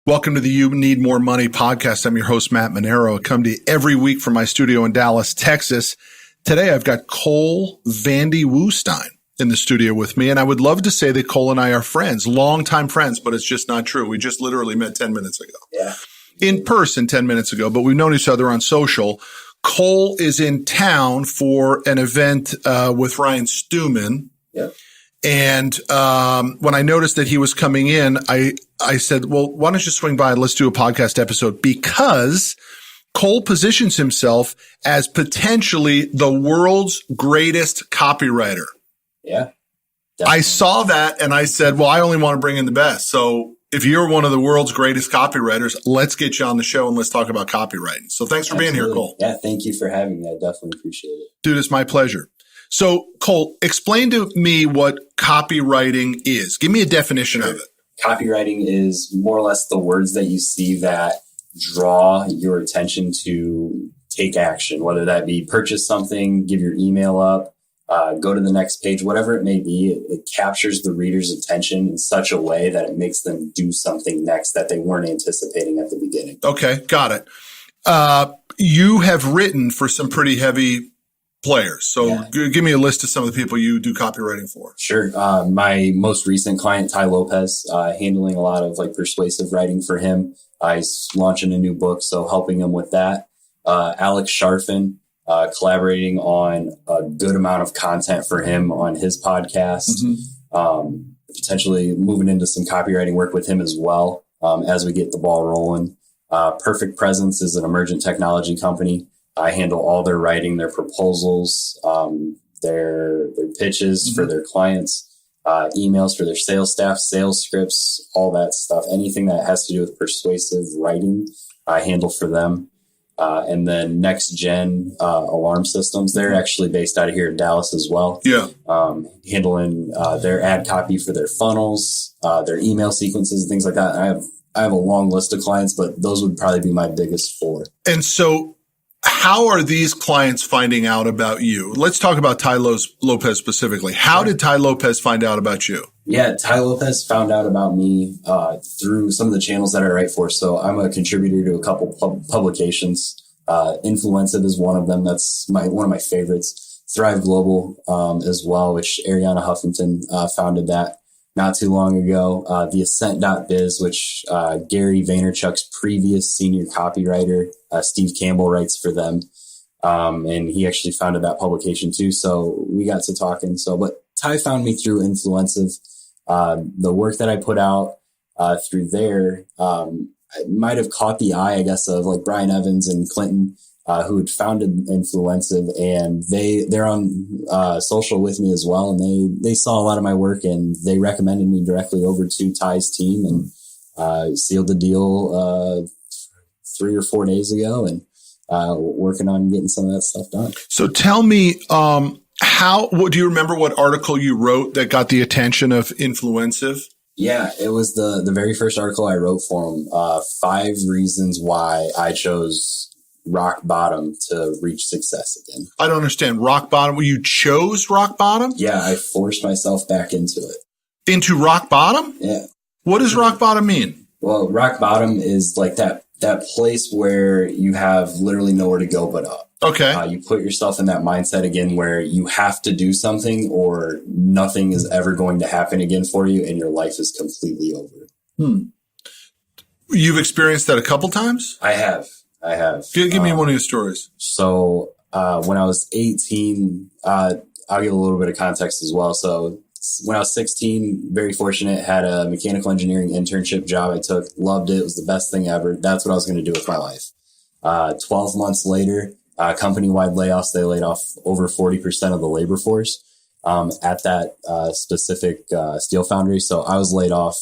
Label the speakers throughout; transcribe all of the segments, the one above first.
Speaker 1: Welcome to the You Need More Money podcast. I'm your host, Matt Manero. I come to you every week from my studio in Dallas, Texas. Today, I've got Cole VandeWoeStyne in the studio with me. And I would love to say that Cole and I are friends, longtime friends, but it's just not true. We just literally met 10 minutes ago.
Speaker 2: Yeah.
Speaker 1: In person 10 minutes ago, but we've known each other on social. Cole is in town for an event with Ryan Stewman.
Speaker 2: Yep.
Speaker 1: And when I noticed that he was coming in, I said, well, why don't you swing by and let's do a podcast episode? Because Cole positions himself as potentially the world's greatest copywriter.
Speaker 2: Yeah.
Speaker 1: Definitely. I saw that and I said, well, I only want to bring in the best. So if you're one of the world's greatest copywriters, let's get you on the show and let's talk about copywriting. So thanks for being here, Cole.
Speaker 2: Yeah, thank you for having me. I definitely appreciate it.
Speaker 1: Dude, it's my pleasure. So, Cole, explain to me what copywriting is. Give me a definition of it.
Speaker 2: Copywriting is more or less the words that you see that draw your attention to take action, whether that be purchase something, give your email up, go to the next page, whatever it may be. It captures the reader's attention in such a way that it makes them do something next that they weren't anticipating at the beginning.
Speaker 1: Okay, got it. You have written for some pretty heavy players. So give me a list of some of the people you do copywriting for.
Speaker 2: Sure. My most recent client, Tai Lopez, handling a lot of like persuasive writing for him. He's launching a new book, so helping him with that. Alex Sharfin, collaborating on a good amount of content for him on his podcast. Potentially moving into some copywriting work with him as well as we get the ball rolling. Perfect Presence is an emergent technology company. I handle all their writing, their proposals, their pitches for their clients, emails for their sales staff, sales scripts, all that stuff. Anything that has to do with persuasive writing, I handle for them. And then Next Gen Alarm Systems, they're actually based out of here in Dallas as well.
Speaker 1: Yeah.
Speaker 2: Handling their ad copy for their funnels, their email sequences, and things like that. I have a long list of clients, but those would probably be my biggest four.
Speaker 1: And so how are these clients finding out about you? Let's talk about Tai Lopez specifically. How did Tai Lopez find out about you?
Speaker 2: Yeah, Tai Lopez found out about me through some of the channels that I write for. So I'm a contributor to a couple publications. Influensive is one of them. That's one of my favorites. Thrive Global as well, which Ariana Huffington founded that not too long ago. The Ascent.biz, which Gary Vaynerchuk's previous senior copywriter, Steve Campbell, writes for them. And he actually founded that publication too. So we got to talking. But Tai found me through Influensive. The work that I put out through there might have caught the eye, I guess, of like Brian Evans and Clinton, who had founded Influensive, and they're on social with me as well. And they saw a lot of my work and they recommended me directly over to Ty's team and sealed the deal 3 or 4 days ago, and working on getting some of that stuff done.
Speaker 1: So tell me, what do you remember what article you wrote that got the attention of Influensive?
Speaker 2: Yeah, it was the very first article I wrote for him. 5 reasons why I chose rock bottom to reach success again.
Speaker 1: I don't understand. Rock bottom? You chose rock bottom?
Speaker 2: Yeah, I forced myself back into it.
Speaker 1: Into rock bottom?
Speaker 2: Yeah.
Speaker 1: What does rock bottom mean?
Speaker 2: Well, rock bottom is like that place where you have literally nowhere to go but up.
Speaker 1: Okay.
Speaker 2: You put yourself in that mindset again where you have to do something or nothing is ever going to happen again for you and your life is completely over.
Speaker 1: You've experienced that a couple times?
Speaker 2: I have.
Speaker 1: Give me one of your stories.
Speaker 2: So when I was 18, I'll give a little bit of context as well. So when I was 16, very fortunate, had a mechanical engineering internship job I took, loved it. It was the best thing ever. That's what I was going to do with my life. 12 months later, company-wide layoffs, they laid off over 40% of the labor force at that specific steel foundry. So I was laid off,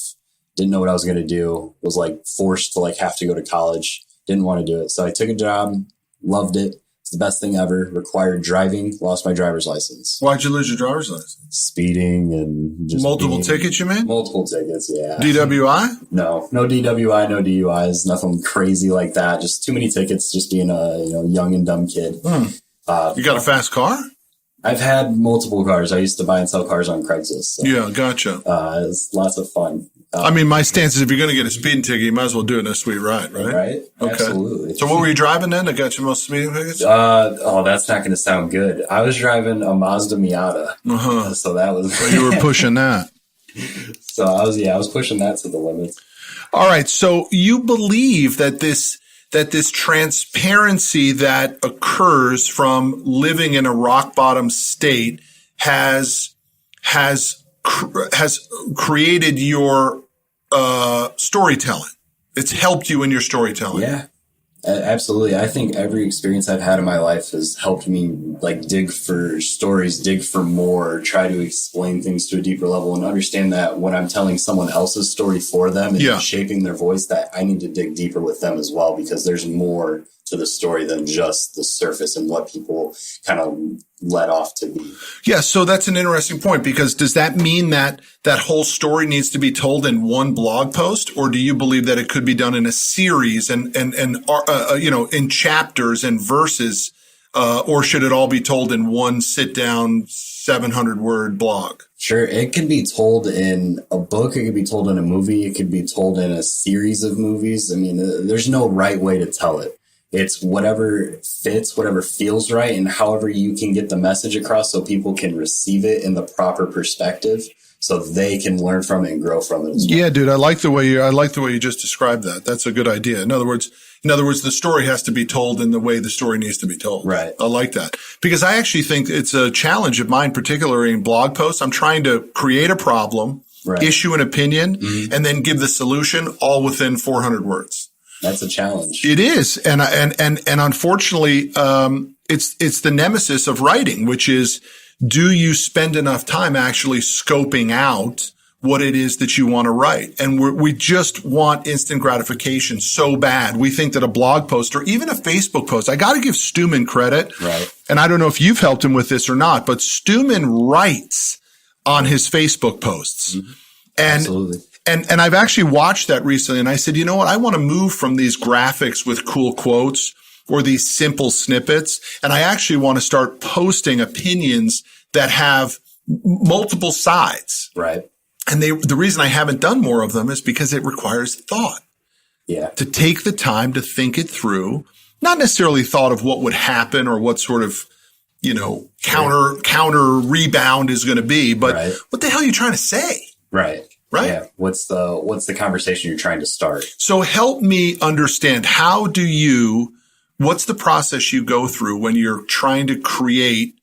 Speaker 2: didn't know what I was going to do, was like forced to like have to go to college. Didn't want to do it. So I took a job, loved it. It's the best thing ever. Required driving, lost my driver's license.
Speaker 1: Why'd you lose your driver's license?
Speaker 2: Speeding and just
Speaker 1: multiple tickets, you mean?
Speaker 2: Multiple tickets, yeah.
Speaker 1: DWI?
Speaker 2: No DWI, no DUIs, nothing crazy like that. Just too many tickets, just being a young and dumb kid.
Speaker 1: You got a fast car?
Speaker 2: I've had multiple cars. I used to buy and sell cars on Craigslist. So,
Speaker 1: yeah, gotcha.
Speaker 2: It's lots of fun.
Speaker 1: My stance is if you're going to get a speeding ticket, you might as well do it in a sweet ride, right?
Speaker 2: Right.
Speaker 1: Okay.
Speaker 2: Absolutely.
Speaker 1: So what were you driving then that got you most speeding tickets?
Speaker 2: That's not going to sound good. I was driving a Mazda Miata.
Speaker 1: Uh-huh.
Speaker 2: So that was...
Speaker 1: So you were pushing that.
Speaker 2: So I was pushing that to the limits.
Speaker 1: All right. So you believe that this transparency that occurs from living in a rock bottom state has created your storytelling. It's helped you in your storytelling.
Speaker 2: Yeah, absolutely. I think every experience I've had in my life has helped me dig for stories, dig for more, try to explain things to a deeper level, and understand that when I'm telling someone else's story for them and shaping their voice, that I need to dig deeper with them as well, because there's more to the story than just the surface and what people kind of let off to be. Yeah.
Speaker 1: So that's an interesting point, because does that mean that whole story needs to be told in one blog post, or do you believe that it could be done in a series and in chapters and verses, or should it all be told in one sit down 700-word blog?
Speaker 2: Sure. It can be told in a book. It could be told in a movie. It could be told in a series of movies. There's no right way to tell it. It's whatever fits, whatever feels right, and however you can get the message across so people can receive it in the proper perspective, so they can learn from it and grow from it as well.
Speaker 1: Yeah, dude, I like the way you just described that. That's a good idea. In other words, the story has to be told in the way the story needs to be told.
Speaker 2: Right.
Speaker 1: I like that, because I actually think it's a challenge of mine, particularly in blog posts. I'm trying to create a problem, issue an opinion, and then give the solution all within 400 words.
Speaker 2: That's a challenge.
Speaker 1: It is. And unfortunately, it's the nemesis of writing, which is, do you spend enough time actually scoping out what it is that you want to write? And we just want instant gratification so bad. We think that a blog post or even a Facebook post, I got to give Stuman credit.
Speaker 2: Right.
Speaker 1: And I don't know if you've helped him with this or not, but Stuman writes on his Facebook posts.
Speaker 2: Mm-hmm.
Speaker 1: And
Speaker 2: absolutely.
Speaker 1: And I've actually watched that recently, and I said, you know what? I want to move from these graphics with cool quotes or these simple snippets, and I actually want to start posting opinions that have multiple sides.
Speaker 2: Right.
Speaker 1: And the reason I haven't done more of them is because it requires thought.
Speaker 2: Yeah.
Speaker 1: To take the time to think it through, not necessarily thought of what would happen or what sort of, counter rebound is going to be, but what the hell are you trying to say?
Speaker 2: Right.
Speaker 1: Right.
Speaker 2: Yeah. What's the conversation you're trying to start?
Speaker 1: So help me understand, what's the process you go through when you're trying to create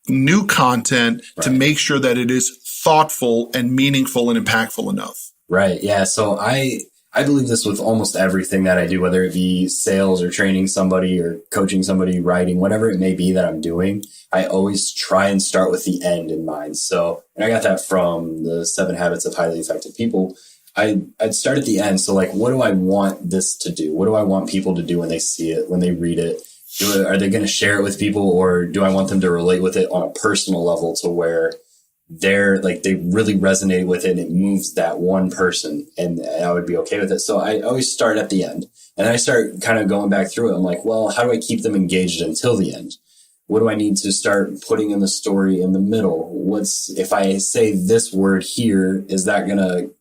Speaker 1: new content to make sure that it is thoughtful and meaningful and impactful enough?
Speaker 2: Right. Yeah. So I believe this with almost everything that I do, whether it be sales or training somebody or coaching somebody, writing, whatever it may be that I'm doing. I always try and start with the end in mind. So, and I got that from the 7 Habits of Highly Effective People. I'd start at the end. So what do I want this to do? What do I want people to do when they see it, when they read it? Are they going to share it with people, or do I want them to relate with it on a personal level to where they really resonate with it and it moves that one person, and I would be okay with it. So I always start at the end, and I start kind of going back through it. I'm like, well, how do I keep them engaged until the end? What do I need to start putting in the story in the middle? If I say this word here, is that going to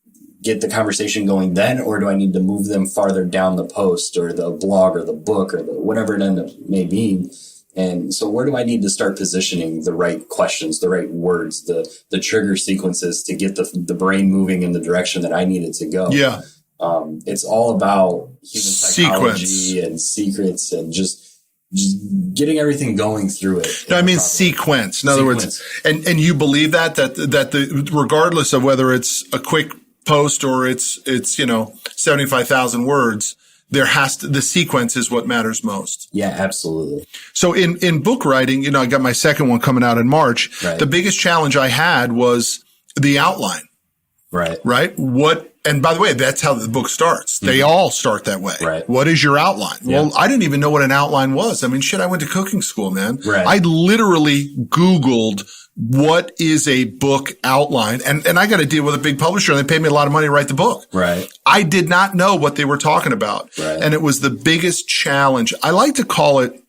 Speaker 2: get the conversation going then? Or do I need to move them farther down the post or the blog or the book or whatever it may be? And so where do I need to start positioning the right questions, the right words, the trigger sequences to get the brain moving in the direction that I need it to go?
Speaker 1: Yeah.
Speaker 2: It's all about human psychology and secrets and just getting everything going through it.
Speaker 1: No, I mean sequence. In other words, and you believe that regardless of whether it's a quick post or it's 75,000 words, the sequence is what matters most.
Speaker 2: Yeah, absolutely.
Speaker 1: So in book writing, I got my second one coming out in March.
Speaker 2: Right.
Speaker 1: The biggest challenge I had was the outline.
Speaker 2: Right.
Speaker 1: Right. And by the way, that's how the book starts. They all start that way.
Speaker 2: Right.
Speaker 1: What is your outline?
Speaker 2: Yeah.
Speaker 1: Well, I didn't even know what an outline was. I mean, I went to cooking school, man.
Speaker 2: Right.
Speaker 1: I literally Googled what is a book outline. And I got to deal with a big publisher, and they paid me a lot of money to write the book.
Speaker 2: Right.
Speaker 1: I did not know what they were talking about.
Speaker 2: Right.
Speaker 1: And it was the biggest challenge. I like to call it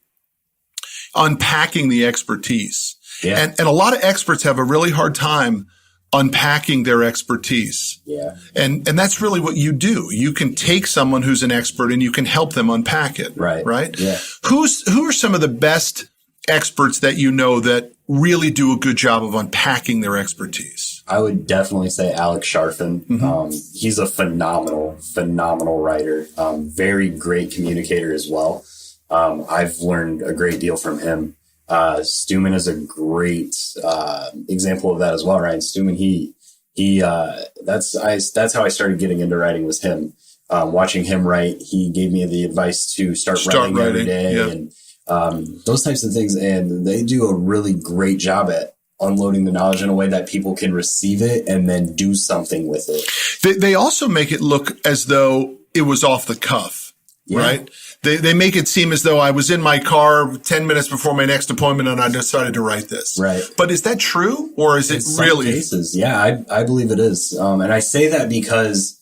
Speaker 1: unpacking the expertise.
Speaker 2: Yeah.
Speaker 1: And a lot of experts have a really hard time unpacking their expertise.
Speaker 2: Yeah.
Speaker 1: And that's really what you do. You can take someone who's an expert and you can help them unpack it.
Speaker 2: Right.
Speaker 1: Right?
Speaker 2: Yeah.
Speaker 1: Who are some of the best experts that you know that really do a good job of unpacking their expertise?
Speaker 2: I would definitely say Alex Sharfin.
Speaker 1: Mm-hmm.
Speaker 2: He's a phenomenal writer. Very great communicator as well. I've learned a great deal from him. Stuman is a great example of that as well. Ryan Stuman, that's how I started getting into writing, was him. Watching him write, he gave me the advice to start writing every day. Yeah. And those types of things. And they do a really great job at unloading the knowledge in a way that people can receive it and then do something with it.
Speaker 1: They also make it look as though it was off the cuff, right? They make it seem as though I was in my car 10 minutes before my next appointment and I decided to write this.
Speaker 2: Right.
Speaker 1: But is that true, or is it really?
Speaker 2: In some cases, yeah, I believe it is. And I say that because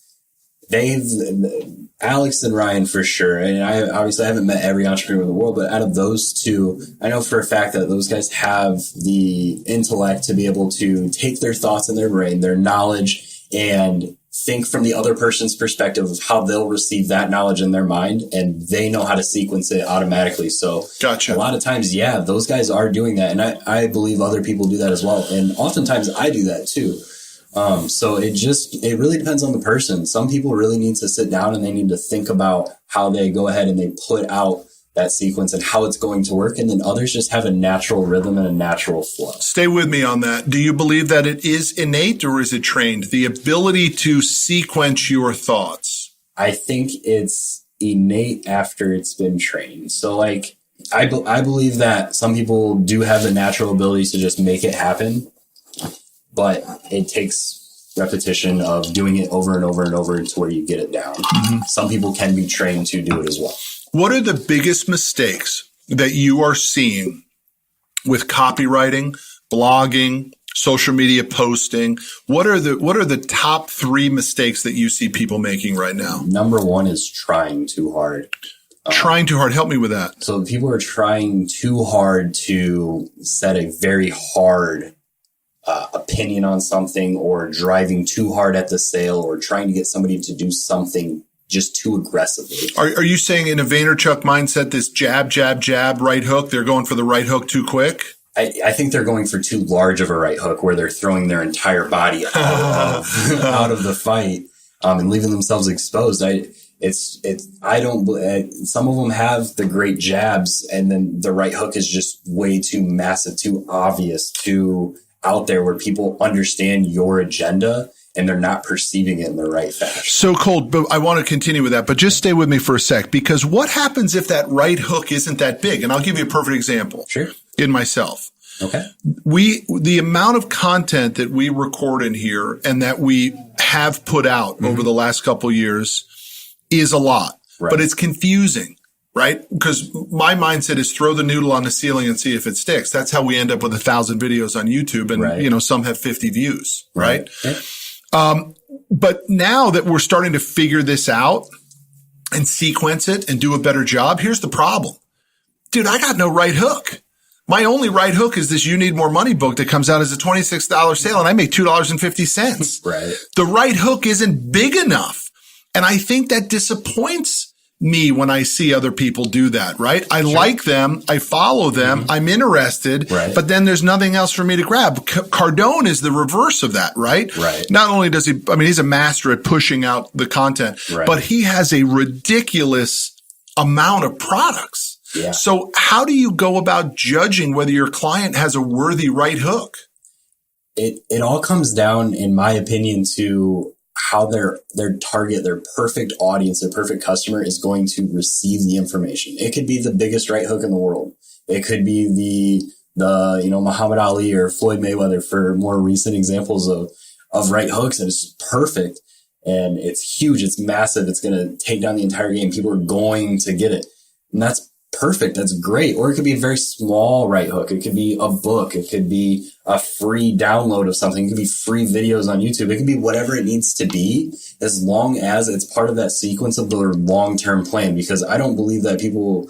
Speaker 2: Alex and Ryan for sure, and I obviously haven't met every entrepreneur in the world, but out of those two, I know for a fact that those guys have the intellect to be able to take their thoughts in their brain, their knowledge, and think from the other person's perspective of how they'll receive that knowledge in their mind, and they know how to sequence it automatically. So
Speaker 1: gotcha.
Speaker 2: A lot of times, yeah, those guys are doing that. And I believe other people do that as well. And oftentimes I do that too. So it really depends on the person. Some people really need to sit down and they need to think about how they go ahead and they put out that sequence and how it's going to work. And then others just have a natural rhythm and a natural flow.
Speaker 1: Stay with me on that. Do you believe that it is innate or is it trained? The ability to sequence your thoughts.
Speaker 2: I think it's innate after it's been trained. So like, I believe that some people do have the natural ability to just make it happen, but it takes repetition of doing it over and over and over to where you get it down. Mm-hmm. Some people can be trained to do it as well.
Speaker 1: What are the biggest mistakes that you are seeing with copywriting, blogging, social media posting? What are the top 3 mistakes that you see people making right now?
Speaker 2: Number 1 is trying too hard.
Speaker 1: Trying too hard. Help me with that.
Speaker 2: So people are trying too hard to set a very hard opinion on something, or driving too hard at the sale, or trying to get somebody to do something just too aggressively.
Speaker 1: Are you saying in a Vaynerchuk mindset, this jab, jab, jab, right hook, they're going for the right hook too quick?
Speaker 2: I think they're going for too large of a right hook where they're throwing their entire body out of the fight and leaving themselves exposed. Some of them have the great jabs, and then the right hook is just way too massive, too obvious, too out there where people understand your agenda and they're not perceiving it in the right fashion.
Speaker 1: So Cole, but I want to continue with that, but just stay with me for a sec, because what happens if that right hook isn't that big? And I'll give you a perfect example.
Speaker 2: Sure.
Speaker 1: In myself.
Speaker 2: Okay.
Speaker 1: The amount of content that we record in here and that we have put out over the last couple of years is a lot, but it's confusing. Right? Because my mindset is throw the noodle on the ceiling and see if it sticks. That's how we end up with 1,000 videos on YouTube, and some have 50 views, right? But now that we're starting to figure this out and sequence it and do a better job, here's the problem. Dude, I got no right hook. My only right hook is this You Need More Money book that comes out as a $26 sale, and I make $2.50.
Speaker 2: Right.
Speaker 1: The right hook isn't big enough. And I think that disappoints me when I see other people do that, right? I like them. I follow them. I'm interested, but then there's nothing else for me to grab. Cardone is the reverse of that, right?
Speaker 2: Right.
Speaker 1: Not only does he's a master at pushing out the content, but he has a ridiculous amount of products.
Speaker 2: Yeah.
Speaker 1: So how do you go about judging whether your client has a worthy right hook?
Speaker 2: It all comes down, in my opinion, to how their target, their perfect audience, their perfect customer is going to receive the information. It could be the biggest right hook in the world. It could be the Muhammad Ali or Floyd Mayweather for more recent examples of right hooks. And it's perfect and it's huge. It's massive. It's going to take down the entire game. People are going to get it. And that's perfect. That's great. Or it could be a very small right hook. It could be a book. It could be a free download of something. It could be free videos on YouTube. It could be whatever it needs to be, as long as it's part of that sequence of their long-term plan. Because I don't believe that people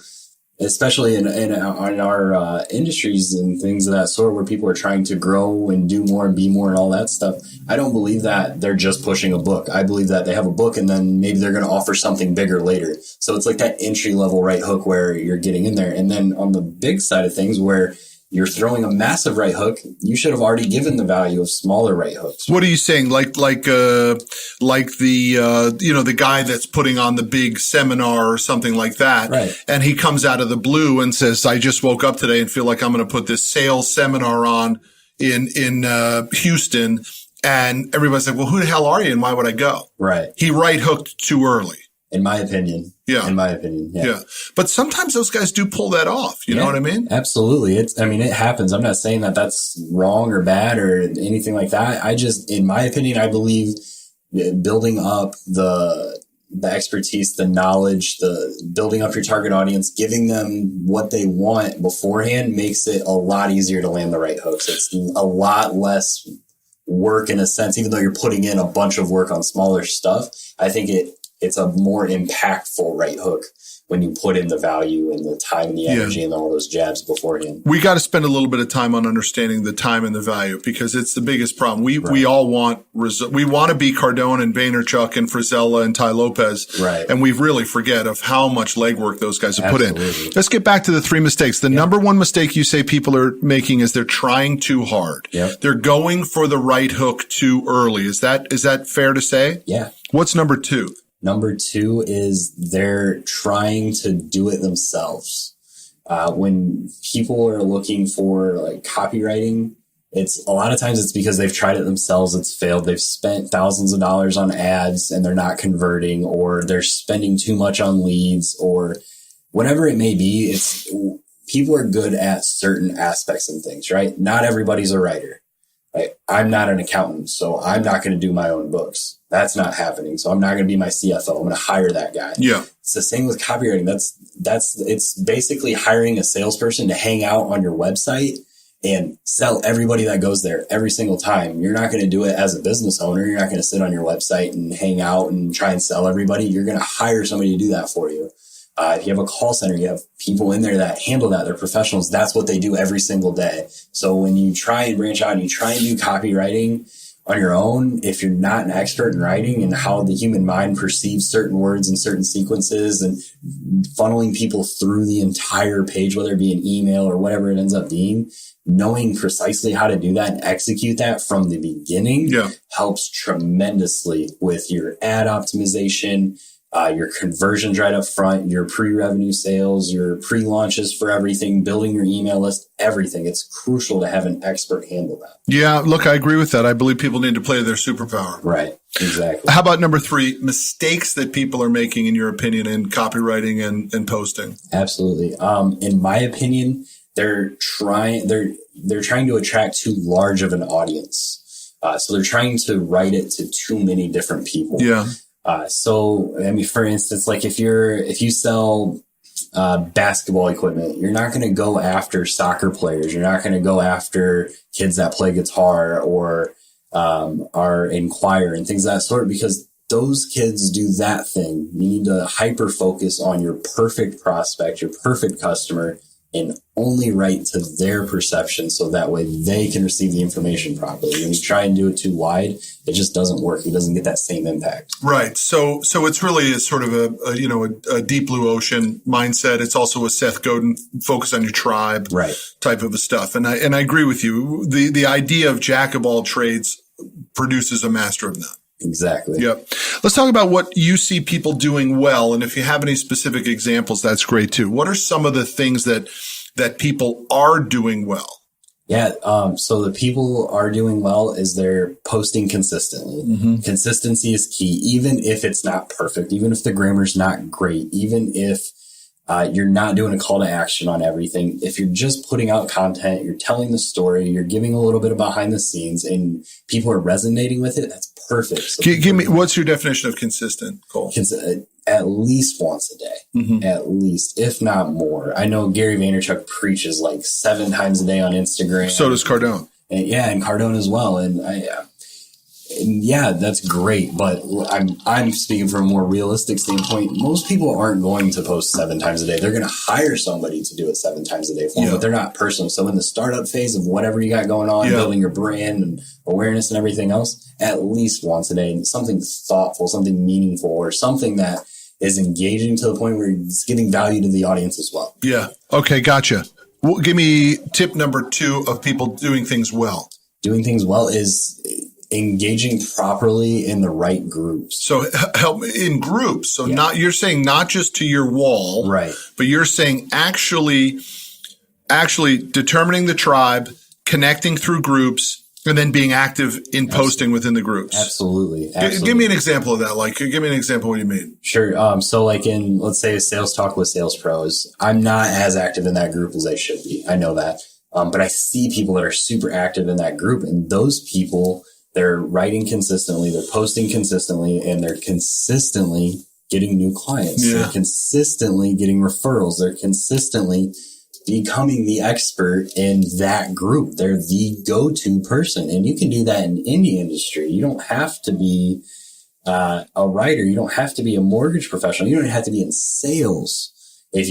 Speaker 2: especially in our industries and things of that sort, where people are trying to grow and do more and be more and all that stuff. I don't believe that they're just pushing a book. I believe that they have a book and then maybe they're going to offer something bigger later. So it's like that entry level right hook where you're getting in there. And then on the big side of things, where you're throwing a massive right hook, you should have already given the value of smaller right hooks.
Speaker 1: What are you saying? Like the the guy that's putting on the big seminar or something like that.
Speaker 2: Right.
Speaker 1: And he comes out of the blue and says, I just woke up today and feel like I'm going to put this sales seminar on in Houston. And everybody's like, well, who the hell are you? And why would I go? Right. He right hooked too early.
Speaker 2: In my opinion.
Speaker 1: Yeah.
Speaker 2: In my opinion. Yeah.
Speaker 1: Yeah. But sometimes those guys do pull that off. You know what I mean?
Speaker 2: Absolutely. It happens. I'm not saying that that's wrong or bad or anything like that. In my opinion, I believe building up the expertise, the knowledge, building up your target audience, giving them what they want beforehand makes it a lot easier to land the right hooks. It's a lot less work in a sense, even though you're putting in a bunch of work on smaller stuff. I think it's a more impactful right hook when you put in the value and the time and the energy and all those jabs beforehand. We
Speaker 1: got to spend a little bit of time on understanding the time and the value, because it's the biggest problem. We all want we want to be Cardone and Vaynerchuk and Frizella and Tai Lopez.
Speaker 2: Right.
Speaker 1: And we really forget of how much legwork those guys have put in. Let's get back to the 3 mistakes. The number one mistake you say people are making is they're trying too hard.
Speaker 2: Yep.
Speaker 1: They're going for the right hook too early. Is that fair to say?
Speaker 2: Yeah.
Speaker 1: What's number 2?
Speaker 2: Number 2 is they're trying to do it themselves. When people are looking for like copywriting, a lot of times it's because they've tried it themselves. It's failed. They've spent thousands of dollars on ads and they're not converting, or they're spending too much on leads, or whatever it may be. People are good at certain aspects and things, right? Not everybody's a writer. Right? I'm not an accountant, so I'm not going to do my own books. That's not happening. So I'm not going to be my CFO. I'm going to hire that guy.
Speaker 1: Yeah.
Speaker 2: It's the same with copywriting. It's basically hiring a salesperson to hang out on your website and sell everybody that goes there every single time. You're not going to do it as a business owner. You're not going to sit on your website and hang out and try and sell everybody. You're going to hire somebody to do that for you. If you have a call center, you have people in there that handle that. They're professionals. That's what they do every single day. So when you try and branch out and you try and do copywriting on your own, if you're not an expert in writing and how the human mind perceives certain words and certain sequences and funneling people through the entire page, whether it be an email or whatever it ends up being, knowing precisely how to do that and execute that from the beginning helps tremendously with your ad optimization, your conversions right up front, your pre-revenue sales, your pre-launches for everything, building your email list, everything. It's crucial to have an expert handle that.
Speaker 1: Yeah, look, I agree with that. I believe people need to play their superpower.
Speaker 2: Right, exactly.
Speaker 1: How about number 3, mistakes that people are making, in your opinion, in copywriting and posting?
Speaker 2: Absolutely. In my opinion, they're trying to attract too large of an audience. So they're trying to write it to too many different people.
Speaker 1: Yeah.
Speaker 2: For instance, like if you sell basketball equipment, you're not going to go after soccer players. You're not going to go after kids that play guitar or are in choir and things of that sort, because those kids do that thing. You need to hyper focus on your perfect prospect, your perfect customer, and only write to their perception so that way they can receive the information properly. When you try and do it too wide, it just doesn't work. It doesn't get that same impact.
Speaker 1: Right. So it's really a sort of a deep blue ocean mindset. It's also a Seth Godin focus on your tribe type of a stuff. And I agree with you. The idea of jack of all trades produces a master of none.
Speaker 2: Exactly.
Speaker 1: Yep. Let's talk about what you see people doing well. And if you have any specific examples, that's great too. What are some of the things that people are doing well?
Speaker 2: Yeah. So the people are doing well is they're posting consistently. Mm-hmm. Consistency is key, even if it's not perfect, even if the grammar's not great, even if you're not doing a call to action on everything. If you're just putting out content, you're telling the story, you're giving a little bit of behind the scenes and people are resonating with it, that's perfect. So
Speaker 1: give me, what's your definition of consistent, Cole?
Speaker 2: At least once a day, at least, if not more. I know Gary Vaynerchuk preaches like 7 times a day on Instagram.
Speaker 1: So does Cardone.
Speaker 2: And Cardone as well. And And yeah, that's great. But I'm speaking from a more realistic standpoint. Most people aren't going to post 7 times a day. They're going to hire somebody to do it 7 times a day for them, but they're not personal. So in the startup phase of whatever you got going on, building your brand and awareness and everything else, at least once a day, something thoughtful, something meaningful, or something that is engaging to the point where it's giving value to the audience as well.
Speaker 1: Yeah. Okay. Gotcha. Well, give me tip number 2 of people doing things well. Doing things well
Speaker 2: is engaging properly in the right groups.
Speaker 1: So help me in groups. So you're saying not just to your wall,
Speaker 2: right?
Speaker 1: But you're saying actually determining the tribe, connecting through groups, and then being active in posting within the groups.
Speaker 2: Absolutely.
Speaker 1: Give me an example of that. Like, give me an example of what you mean.
Speaker 2: Sure. So like in, let's say, a sales talk with sales pros, I'm not as active in that group as I should be. I know that. But I see people that are super active in that group, and those people, they're writing consistently, they're posting consistently, and they're consistently getting new clients.
Speaker 1: Yeah.
Speaker 2: They're consistently getting referrals. They're consistently becoming the expert in that group. They're the go-to person. And you can do that in any industry. You don't have to be a writer. You don't have to be a mortgage professional. You don't have to be in sales. If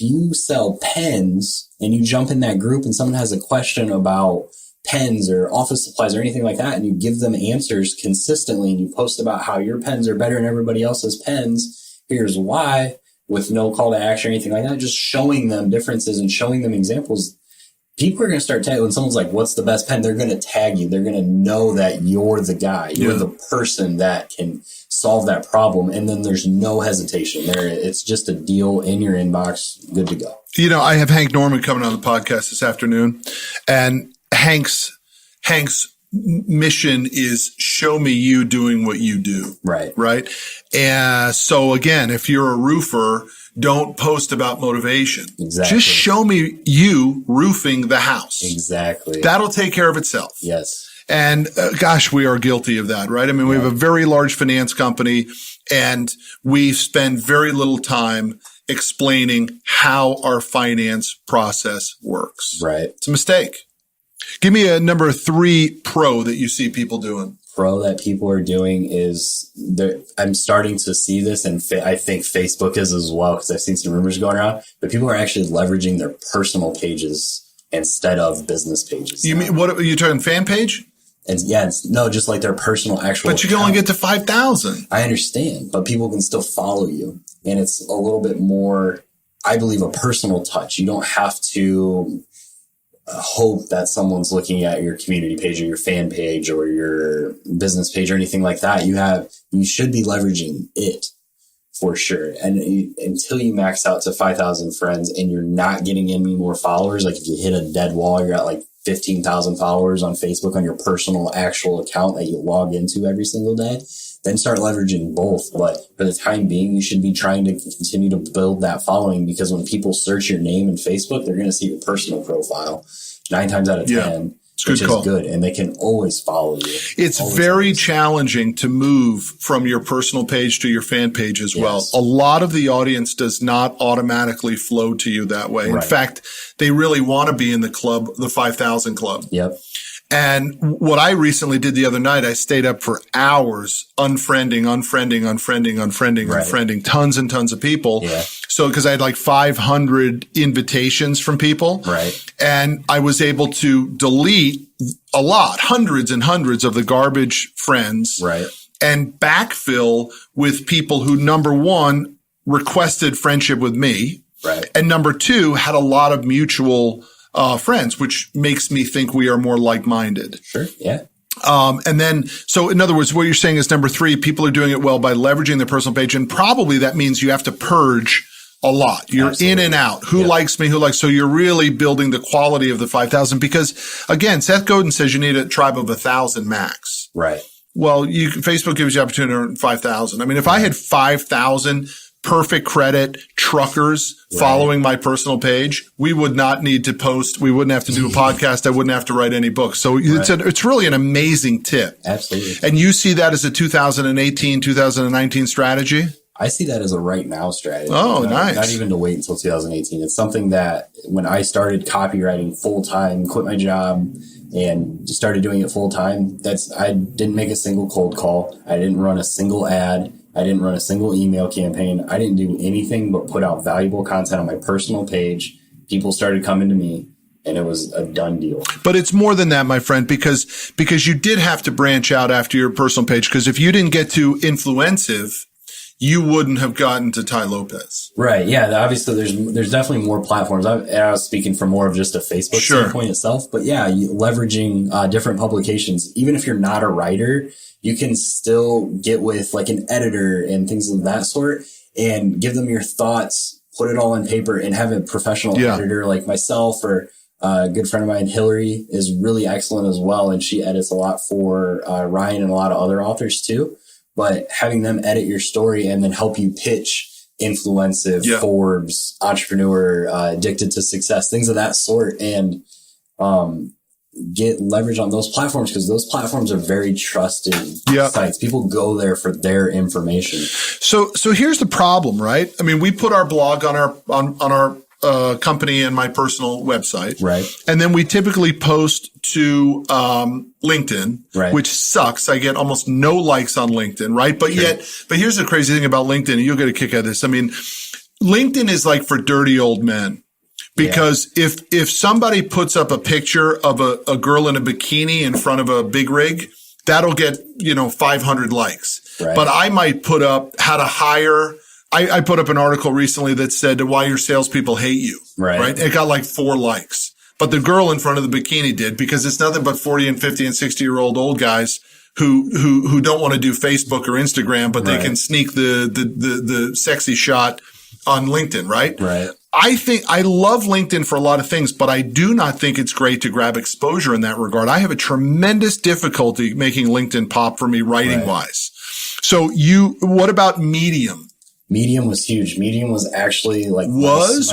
Speaker 2: you sell pens and you jump in that group and someone has a question about pens or office supplies or anything like that, and you give them answers consistently, and you post about how your pens are better than everybody else's pens, here's why, with no call to action or anything like that, just showing them differences and showing them examples, people are going to start tagging. When someone's like, what's the best pen? They're going to tag you. They're going to know that you're the guy. You're the person that can solve that problem. And then there's no hesitation there. It's just a deal in your inbox. Good to go.
Speaker 1: You know, I have Hank Norman coming on the podcast this afternoon, and Hank's mission is show me you doing what you do.
Speaker 2: Right.
Speaker 1: Right. And so again, if you're a roofer, don't post about motivation.
Speaker 2: Exactly.
Speaker 1: Just show me you roofing the house.
Speaker 2: Exactly.
Speaker 1: That'll take care of itself.
Speaker 2: Yes.
Speaker 1: And gosh, we are guilty of that, right? I mean, we have a very large finance company, and we spend very little time explaining how our finance process works.
Speaker 2: Right.
Speaker 1: It's a mistake. Give me a number 3 pro that you see people doing.
Speaker 2: Pro that people are doing is, I'm starting to see this, and I think Facebook is as well, because I've seen some rumors going around, but people are actually leveraging their personal pages instead of business pages.
Speaker 1: You mean, what are you talking, fan page?
Speaker 2: And no, just like their personal actual
Speaker 1: But you can only get to 5,000.
Speaker 2: I understand, but people can still follow you. And it's a little bit more, I believe, a personal touch. You don't have to hope that someone's looking at your community page or your fan page or your business page or anything like that. You should be leveraging it for sure. And until you max out to 5,000 friends and you're not getting any more followers, like if you hit a dead wall, you're at like 15,000 followers on Facebook on your personal actual account that you log into every single day, then start leveraging both. But for the time being, you should be trying to continue to build that following, because when people search your name in Facebook, they're going to see your personal profile 9 times out of 10. Which is good, and they can always follow you.
Speaker 1: It's very challenging to move from your personal page to your fan page as well. A lot of the audience does not automatically flow to you that way. In fact, they really want to be in the club, the 5,000 club.
Speaker 2: Yep.
Speaker 1: And what I recently did the other night, I stayed up for hours unfriending tons and tons of people.
Speaker 2: Yeah.
Speaker 1: So, because I had like 500 invitations from people.
Speaker 2: Right.
Speaker 1: And I was able to delete a lot, hundreds and hundreds of the garbage friends.
Speaker 2: Right.
Speaker 1: And backfill with people who, number 1, requested friendship with me.
Speaker 2: Right.
Speaker 1: And number 2, had a lot of mutual friends, which makes me think we are more like-minded.
Speaker 2: Sure. Yeah.
Speaker 1: And then, so in other words, what you're saying is number 3, people are doing it well by leveraging their personal page. And probably that means you have to purge a lot. You're in and out. Who likes me? So you're really building the quality of the 5,000, because again, Seth Godin says you need a tribe of 1,000 max.
Speaker 2: Right.
Speaker 1: Well, Facebook gives you opportunity to earn 5,000. I mean, if I had 5,000 perfect credit truckers following my personal page, we would not need to post. We wouldn't have to do a podcast. I wouldn't have to write any books. So it's really an amazing tip.
Speaker 2: Absolutely.
Speaker 1: And you see that as a 2018, 2019 strategy?
Speaker 2: I see that as a right now strategy.
Speaker 1: Oh, nice.
Speaker 2: Not even to wait until 2018. It's something that when I started copywriting full time, quit my job, and started doing it full time. I didn't make a single cold call. I didn't run a single ad. I didn't run a single email campaign. I didn't do anything but put out valuable content on my personal page. People started coming to me, and it was a done deal.
Speaker 1: But it's more than that, my friend, because you did have to branch out after your personal page. Because if you didn't get to influensive, you wouldn't have gotten to Tai Lopez.
Speaker 2: Right. Yeah. Obviously, there's definitely more platforms. I was speaking from more of just a Facebook standpoint itself. But yeah, leveraging different publications, even if you're not a writer, you can still get with like an editor and things of that sort and give them your thoughts, put it all on paper, and have a professional editor like myself, or a good friend of mine, Hillary, is really excellent as well. And she edits a lot for Ryan and a lot of other authors too. But having them edit your story and then help you pitch influensive, Forbes, Entrepreneur, Addicted to Success, things of that sort, and get leverage on those platforms, because those platforms are very trusted sites. People go there for their information. So
Speaker 1: here's the problem, right? I mean, we put our blog on our company and my personal website.
Speaker 2: Right.
Speaker 1: And then we typically post to LinkedIn, which sucks. I get almost no likes on LinkedIn, right? But but here's the crazy thing about LinkedIn, and you'll get a kick out of this. I mean, LinkedIn is like for dirty old men. Because if somebody puts up a picture of a girl in a bikini in front of a big rig, that'll get, 500 likes.
Speaker 2: Right.
Speaker 1: But I might put up how to hire. I put up an article recently that said why your salespeople hate you. Right. It got like 4 likes. But the girl in front of the bikini did, because it's nothing but 40 and 50 and 60-year-old old guys who don't want to do Facebook or Instagram, but they can sneak the sexy shot on LinkedIn, right?
Speaker 2: Right.
Speaker 1: I love LinkedIn for a lot of things, but I do not think it's great to grab exposure in that regard. I have a tremendous difficulty making LinkedIn pop for me writing wise. So what about Medium?
Speaker 2: Medium was huge. Medium was actually like
Speaker 1: was.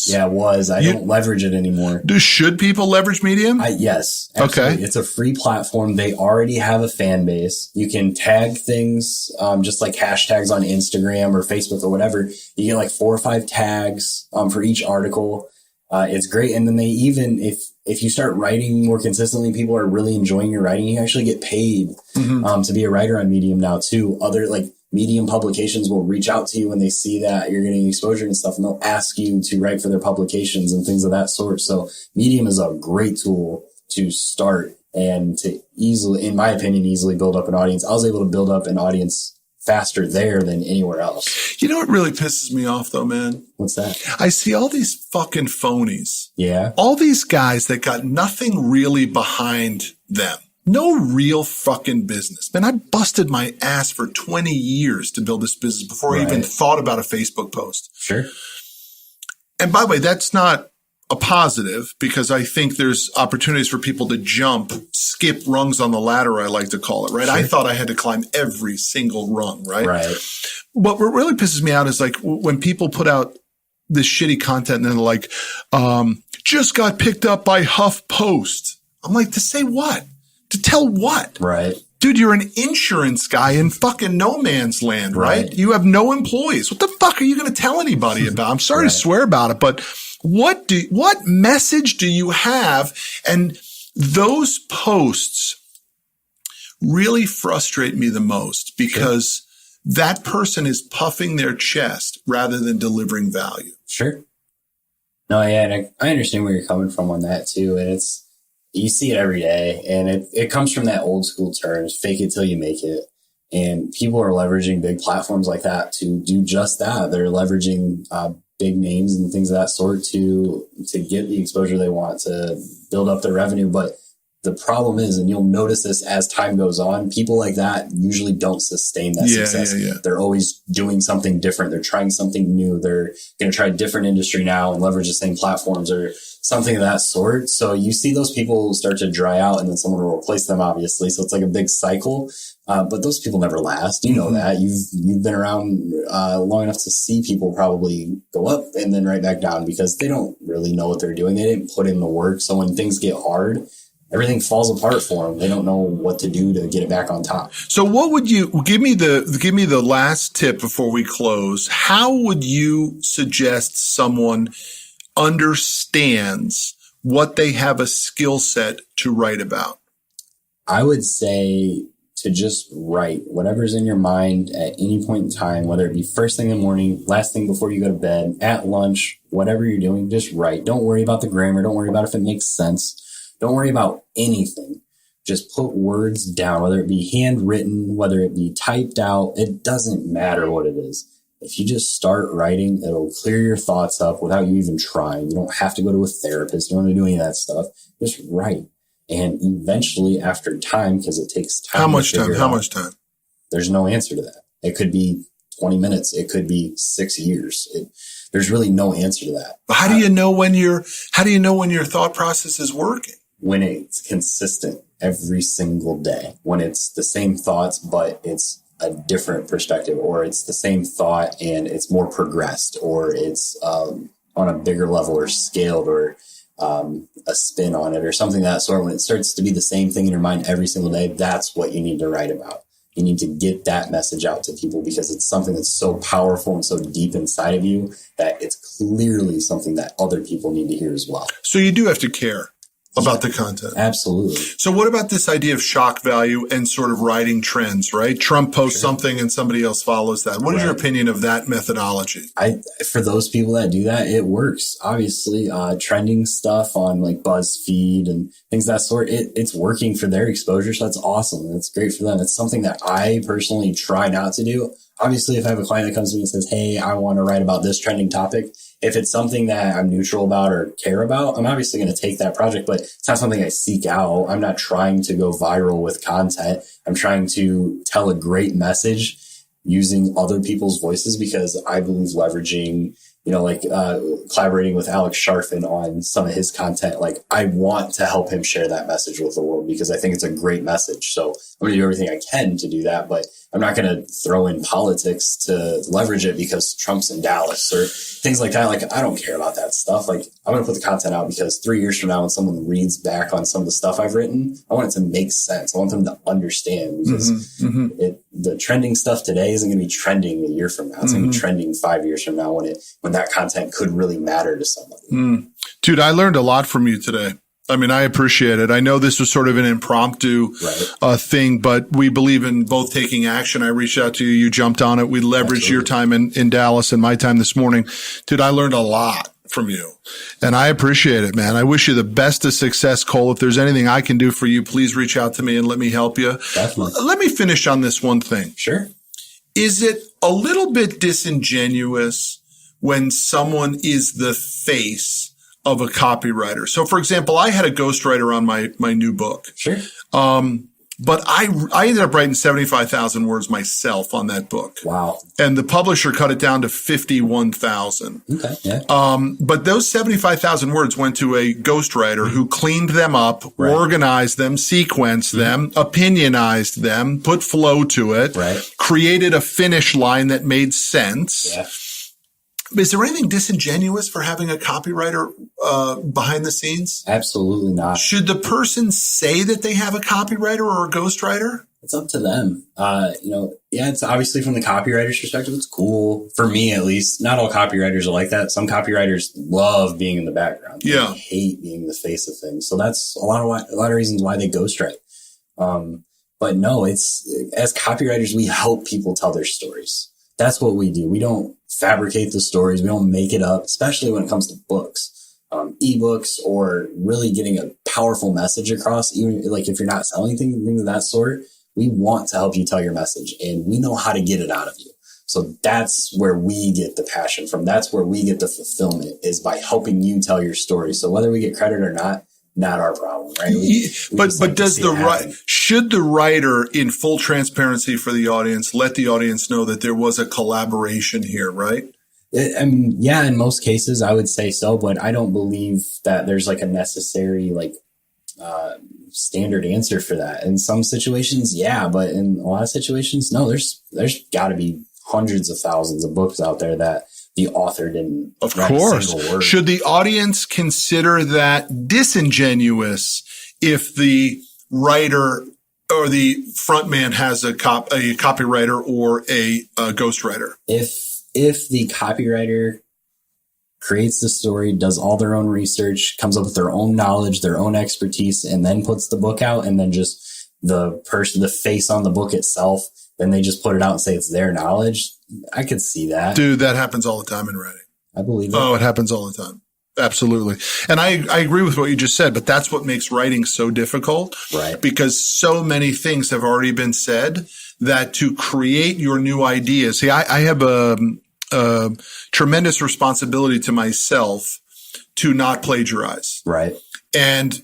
Speaker 2: Yeah, it was. I don't leverage it anymore.
Speaker 1: Should people leverage Medium?
Speaker 2: Yes. Absolutely.
Speaker 1: Okay.
Speaker 2: It's a free platform. They already have a fan base. You can tag things, just like hashtags on Instagram or Facebook or whatever. You get like 4 or 5 tags, for each article. It's great. And then they even, if you start writing more consistently, people are really enjoying your writing, you actually get paid, to be a writer on Medium now too. Other Medium publications will reach out to you when they see that you're getting exposure and stuff, and they'll ask you to write for their publications and things of that sort. So Medium is a great tool to start and to easily, in my opinion, easily build up an audience. I was able to build up an audience faster there than anywhere else.
Speaker 1: You know what really pisses me off though, man?
Speaker 2: What's that?
Speaker 1: I see all these fucking phonies.
Speaker 2: Yeah.
Speaker 1: All these guys that got nothing really behind them. No real fucking business. Man, I busted my ass for 20 years to build this business before I even thought about a Facebook post.
Speaker 2: Sure.
Speaker 1: And by the way, that's not a positive, because I think there's opportunities for people to skip rungs on the ladder, I like to call it, right? Sure. I thought I had to climb every single rung, right?
Speaker 2: Right.
Speaker 1: What really pisses me out is like when people put out this shitty content and then they're like, just got picked up by HuffPost. I'm like, to say what? To tell what?
Speaker 2: Right.
Speaker 1: Dude, you're an insurance guy in fucking no man's land, right? You have no employees. What the fuck are you going to tell anybody about? I'm sorry to swear about it, but what message do you have? And those posts really frustrate me the most, because that person is puffing their chest rather than delivering value.
Speaker 2: Sure. No, yeah, and I understand where you're coming from on that too. And you see it every day, and it comes from that old school terms, fake it till you make it. And people are leveraging big platforms like that to do just that. They're leveraging big names and things of that sort to get the exposure they want, to build up their revenue. But the problem is, and you'll notice this as time goes on, people like that usually don't sustain that success. They're always doing something different. They're trying something new. They're going to try a different industry now and leverage the same platforms or something of that sort. So you see those people start to dry out, and then someone will replace them, obviously. So it's like a big cycle. But those people never last. You know that. You've been around long enough to see people probably go up and then right back down, because they don't really know what they're doing. They didn't put in the work. So when things get hard, everything falls apart for them. They don't know what to do to get it back on top. So
Speaker 1: what would you give me the last tip before we close? How would you suggest someone understands what they have a skill set to write about?
Speaker 2: I would say to just write whatever's in your mind at any point in time, whether it be first thing in the morning, last thing before you go to bed, at lunch, whatever you're doing, just write. Don't worry about the grammar. Don't worry about if it makes sense. Don't worry about anything. Just put words down, whether it be handwritten, whether it be typed out. It doesn't matter what it is. If you just start writing, it'll clear your thoughts up without you even trying. You don't have to go to a therapist. You don't have to do any of that stuff. Just write. And eventually, after time, because it takes time.
Speaker 1: How much time?
Speaker 2: There's no answer to that. It could be 20 minutes. It could be 6 years. There's really no answer to that.
Speaker 1: But how do you know when your thought process is working?
Speaker 2: When it's consistent every single day. When it's the same thoughts, but it's a different perspective, or it's the same thought and it's more progressed, or it's on a bigger level or scaled, or a spin on it or something of that sort. When it starts to be the same thing in your mind every single day, that's what you need to write about. You need to get that message out to people because it's something that's so powerful and so deep inside of you that it's clearly something that other people need to hear as well.
Speaker 1: So you do have to care about the content.
Speaker 2: Absolutely.
Speaker 1: So what about this idea of shock value and sort of riding trends, right? Trump posts something and somebody else follows that. What is your opinion of that methodology?
Speaker 2: For those people that do that, it works. Obviously, trending stuff on like BuzzFeed and things of that sort, it's working for their exposure. So that's awesome. That's great for them. It's something that I personally try not to do. Obviously, if I have a client that comes to me and says, hey, I want to write about this trending topic, if it's something that I'm neutral about or care about, I'm obviously going to take that project, but it's not something I seek out. I'm not trying to go viral with content. I'm trying to tell a great message using other people's voices because I believe leveraging, collaborating with Alex Sharfin on some of his content. Like, I want to help him share that message with the world because I think it's a great message. So I'm going to do everything I can to do that, but I'm not going to throw in politics to leverage it because Trump's in Dallas or things like that. Like, I don't care about that stuff. Like, I'm going to put the content out because 3 years from now, when someone reads back on some of the stuff I've written, I want it to make sense. I want them to understand because the trending stuff today isn't going to be trending a year from now. It's going to be trending 5 years from now when that content could really matter to somebody.
Speaker 1: Dude, I learned a lot from you today. I mean, I appreciate it. I know this was sort of an impromptu thing, but we believe in both taking action. I reached out to you. You jumped on it. We leveraged your time in Dallas and my time this morning. Dude, I learned a lot from you and I appreciate it, man. I wish you the best of success, Cole. If there's anything I can do for you, please reach out to me and let me help you.
Speaker 2: Definitely.
Speaker 1: Let me finish on this one thing.
Speaker 2: Sure.
Speaker 1: Is it a little bit disingenuous when someone is the face of a copywriter? So, for example, I had a ghostwriter on my new book.
Speaker 2: Sure.
Speaker 1: But I ended up writing 75,000 words myself on that book.
Speaker 2: Wow.
Speaker 1: And the publisher cut it down to 51,000.
Speaker 2: Okay. Yeah.
Speaker 1: But those 75,000 words went to a ghostwriter who cleaned them up, organized them, sequenced them, opinionized them, put flow to it, created a finish line that made sense.
Speaker 2: Yeah.
Speaker 1: Is there anything disingenuous for having a copywriter behind the scenes?
Speaker 2: Absolutely not.
Speaker 1: Should the person say that they have a copywriter or a ghostwriter?
Speaker 2: It's up to them. It's obviously from the copywriter's perspective, it's cool. For me, at least. Not all copywriters are like that. Some copywriters love being in the background. They hate being the face of things. So that's a lot of reasons why they ghostwrite. But no, it's as copywriters, we help people tell their stories. That's what we do. We don't fabricate the stories. We don't make it up, especially when it comes to books, ebooks, or really getting a powerful message across. Even like if you're not selling things of that sort, we want to help you tell your message and we know how to get it out of you. So that's where we get the passion from. That's where we get the fulfillment is by helping you tell your story. So whether we get credit or not our problem, right?
Speaker 1: But should the writer, in full transparency for the audience, let the audience know that there was a collaboration here, right?
Speaker 2: In most cases, I would say so, but I don't believe that there's like a necessary standard answer for that. In some situations, yeah, but in a lot of situations, no. There's got to be hundreds of thousands of books out there that the author didn't write a single word.
Speaker 1: Should the audience consider that disingenuous if the writer or the front man has a copywriter or a ghostwriter?
Speaker 2: If the copywriter creates the story, does all their own research, comes up with their own knowledge, their own expertise, and then puts the book out, and then just the face on the book itself, then they just put it out and say it's their knowledge. I could see that.
Speaker 1: Dude, that happens all the time in writing.
Speaker 2: I believe it.
Speaker 1: Oh, it happens all the time. Absolutely. And I agree with what you just said, but that's what makes writing so difficult.
Speaker 2: Right.
Speaker 1: Because so many things have already been said that to create your new ideas. See, I have a tremendous responsibility to myself to not plagiarize.
Speaker 2: Right.
Speaker 1: And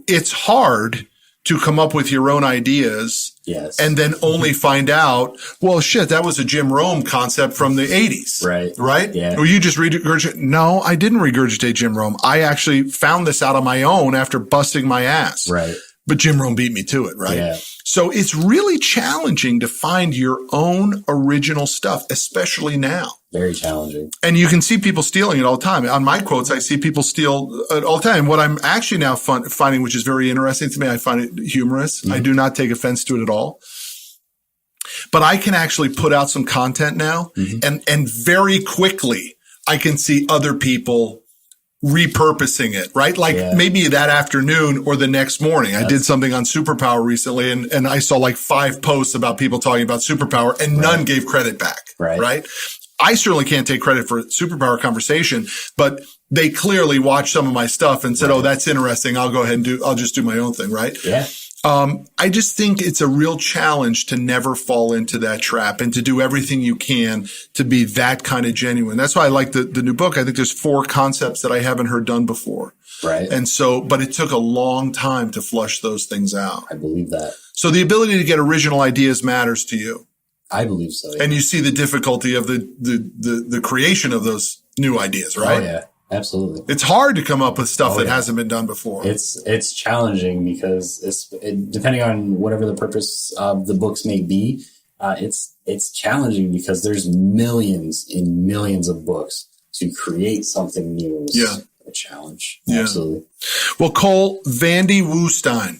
Speaker 1: it's hard to come up with your own ideas.
Speaker 2: Yes.
Speaker 1: And then only find out, well, shit, that was a Jim Rome concept from the 80s.
Speaker 2: Right.
Speaker 1: Right?
Speaker 2: Yeah.
Speaker 1: Or you just regurgitate. No, I didn't regurgitate Jim Rome. I actually found this out on my own after busting my ass.
Speaker 2: Right.
Speaker 1: But Jim Rome beat me to it, right?
Speaker 2: Yeah.
Speaker 1: So it's really challenging to find your own original stuff, especially now.
Speaker 2: Very challenging.
Speaker 1: And you can see people stealing it all the time. On my quotes, I see people steal it all the time. What I'm actually now finding, which is very interesting to me, I find it humorous. Mm-hmm. I do not take offense to it at all. But I can actually put out some content now, mm-hmm. and very quickly I can see other people repurposing it, right? Like maybe that afternoon or the next morning. I did something on superpower recently, and I saw like 5 posts about people talking about superpower, and none gave credit back, right? I certainly can't take credit for superpower conversation, but they clearly watched some of my stuff and said, oh, that's interesting. I'll go ahead and I'll just do my own thing, right?
Speaker 2: Yeah.
Speaker 1: I just think it's a real challenge to never fall into that trap and to do everything you can to be that kind of genuine. That's why I like the new book. I think there's 4 concepts that I haven't heard done before.
Speaker 2: Right.
Speaker 1: And so, but it took a long time to flush those things out.
Speaker 2: I believe that.
Speaker 1: So the ability to get original ideas matters to you.
Speaker 2: I believe so. Yeah.
Speaker 1: And you see the difficulty of the creation of those new ideas, right?
Speaker 2: Oh, yeah. Absolutely.
Speaker 1: It's hard to come up with stuff that hasn't been done before.
Speaker 2: It's challenging because depending on whatever the purpose of the books may be, it's challenging because there's millions and millions of books to create something new. Is a challenge. Yeah. Absolutely.
Speaker 1: Well, Cole, VandeWoeStyne,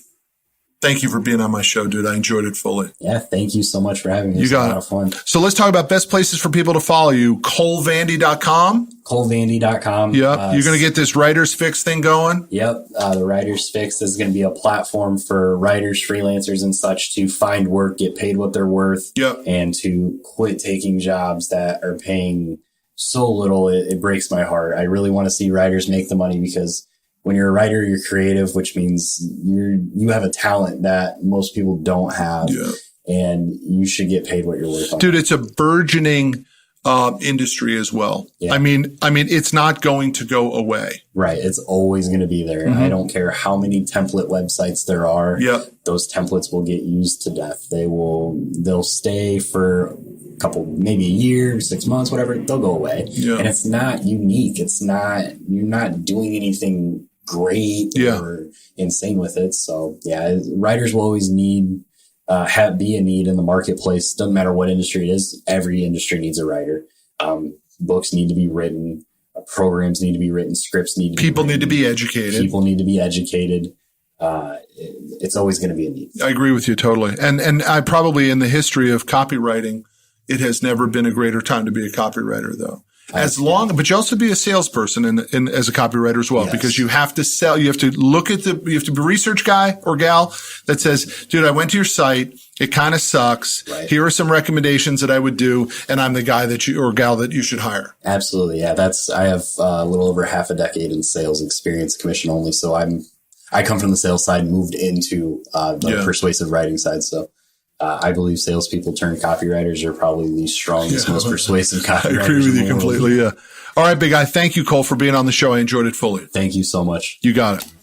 Speaker 1: thank you for being on my show, dude. I enjoyed it fully.
Speaker 2: Yeah, thank you so much for having me.
Speaker 1: You got it.
Speaker 2: It's a lot of fun.
Speaker 1: So let's talk about best places for people to follow you. ColeVandy.com.
Speaker 2: ColeVandy.com.
Speaker 1: Yep. You're going to get this Writer's Fix thing going?
Speaker 2: Yep. The Writer's Fix is going to be a platform for writers, freelancers, and such to find work, get paid what they're worth, and to quit taking jobs that are paying so little. It breaks my heart. I really want to see writers make the money because when you're a writer, you're creative, which means you have a talent that most people don't have, and you should get paid what you're worth.
Speaker 1: Dude, it's a burgeoning industry as well. Yeah. I mean, it's not going to go away.
Speaker 2: Right. It's always going to be there. Mm-hmm. I don't care how many template websites there are.
Speaker 1: Yep.
Speaker 2: Those templates will get used to death. They'll stay for a couple, maybe a year, 6 months, whatever. They'll go away. Yeah. And it's not unique. You're not doing anything great or insane with it. So writers will always be a need in the marketplace. Doesn't matter what industry it is. Every industry needs a writer. Books need to be written. Programs need to be written. Scripts need to
Speaker 1: People
Speaker 2: be written.
Speaker 1: need to be educated.
Speaker 2: People need to be educated. It's always going to be a need.
Speaker 1: I agree with you totally. And I probably in the history of copywriting, it has never been a greater time to be a copywriter though. But you also be a salesperson and as a copywriter as well, because you have to sell. You have to you have to be a research guy or gal that says, dude, I went to your site. It kind of sucks. Right. Here are some recommendations that I would do. And I'm the guy or gal that you should hire.
Speaker 2: Absolutely. Yeah. I have a little over half a decade in sales experience, commission only. So I come from the sales side, moved into the persuasive writing side. So I believe salespeople turned copywriters are probably the strongest, most persuasive copywriters.
Speaker 1: I agree with you completely. Yeah. All right, big guy. Thank you, Cole, for being on the show. I enjoyed it fully.
Speaker 2: Thank you so much.
Speaker 1: You got it.